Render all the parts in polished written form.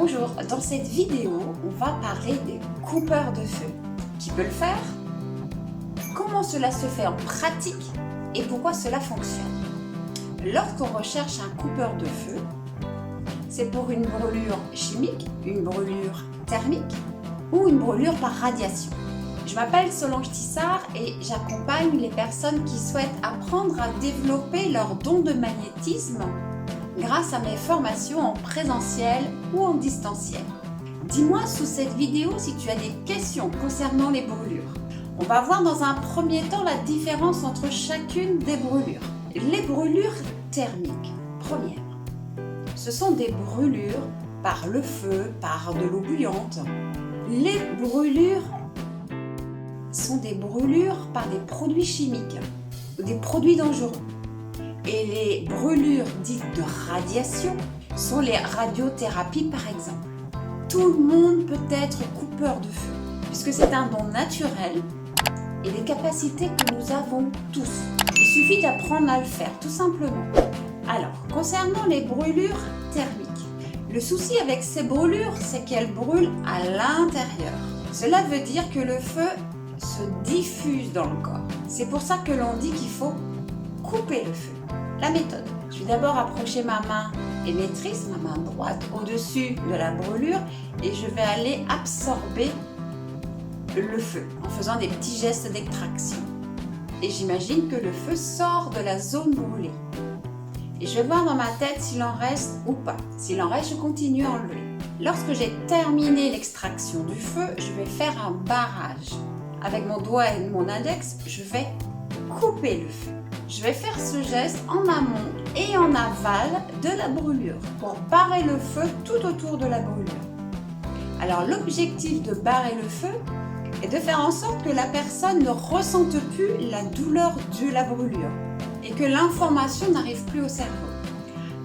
Bonjour, dans cette vidéo, on va parler des coupeurs de feu. Qui peut le faire? Comment cela se fait en pratique et pourquoi cela fonctionne? Lorsqu'on recherche un coupeur de feu, c'est pour une brûlure chimique, une brûlure thermique ou une brûlure par radiation. Je m'appelle Solange Tissard et j'accompagne les personnes qui souhaitent apprendre à développer leur don de magnétisme grâce à mes formations en présentiel ou en distanciel. Dis-moi sous cette vidéo si tu as des questions concernant les brûlures. On va voir dans un premier temps la différence entre chacune des brûlures. Les brûlures thermiques, première, ce sont des brûlures par le feu, par de l'eau bouillante. Les brûlures sont des brûlures par des produits chimiques ou des produits dangereux. Et les brûlures dites de radiation sont les radiothérapies par exemple. Tout le monde peut être coupeur de feu puisque c'est un don naturel et des capacités que nous avons tous. Il suffit d'apprendre à le faire tout simplement. Alors, concernant les brûlures thermiques, le souci avec ces brûlures, c'est qu'elles brûlent à l'intérieur. Cela veut dire que le feu se diffuse dans le corps. C'est pour ça que l'on dit qu'il faut couper le feu. La méthode. Je vais d'abord approcher ma main émettrice, ma main droite au-dessus de la brûlure et je vais aller absorber le feu en faisant des petits gestes d'extraction. Et j'imagine que le feu sort de la zone brûlée. Et je vais voir dans ma tête s'il en reste ou pas. S'il en reste, je continue à enlever. Lorsque j'ai terminé l'extraction du feu, je vais faire un barrage. Avec mon doigt et mon index, je vais couper le feu. Je vais faire ce geste en amont et en aval de la brûlure pour barrer le feu tout autour de la brûlure. Alors l'objectif de barrer le feu est de faire en sorte que la personne ne ressente plus la douleur de la brûlure et que l'information n'arrive plus au cerveau.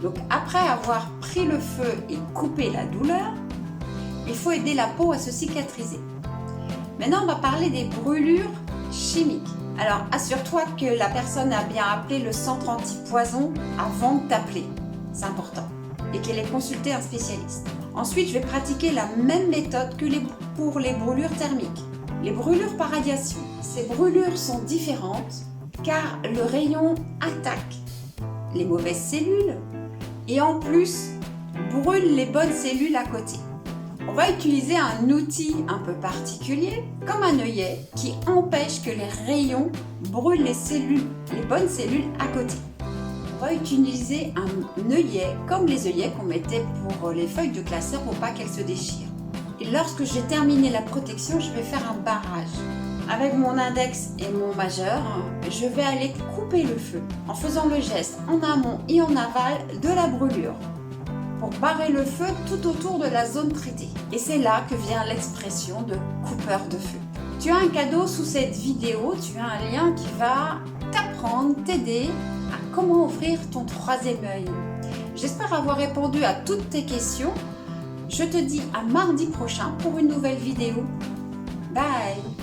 Donc après avoir pris le feu et coupé la douleur, il faut aider la peau à se cicatriser. Maintenant on va parler des brûlures chimiques. Alors, assure-toi que la personne a bien appelé le centre anti-poison avant de t'appeler. C'est important. Et qu'elle ait consulté un spécialiste. Ensuite, je vais pratiquer la même méthode que pour les brûlures thermiques. Les brûlures par radiation. Ces brûlures sont différentes car le rayon attaque les mauvaises cellules et en plus brûle les bonnes cellules à côté. On va utiliser un outil un peu particulier, comme un œillet, qui empêche que les rayons brûlent les bonnes cellules à côté. On va utiliser un œillet, comme les œillets qu'on mettait pour les feuilles de classeur pour pas qu'elles se déchirent. Et lorsque j'ai terminé la protection, je vais faire un barrage. Avec mon index et mon majeur, je vais aller couper le feu en faisant le geste en amont et en aval de la brûlure, pour barrer le feu tout autour de la zone traitée. Et c'est là que vient l'expression de coupeur de feu. Tu as un cadeau sous cette vidéo, tu as un lien qui va t'apprendre, t'aider à comment ouvrir ton troisième œil. J'espère avoir répondu à toutes tes questions. Je te dis à mardi prochain pour une nouvelle vidéo. Bye!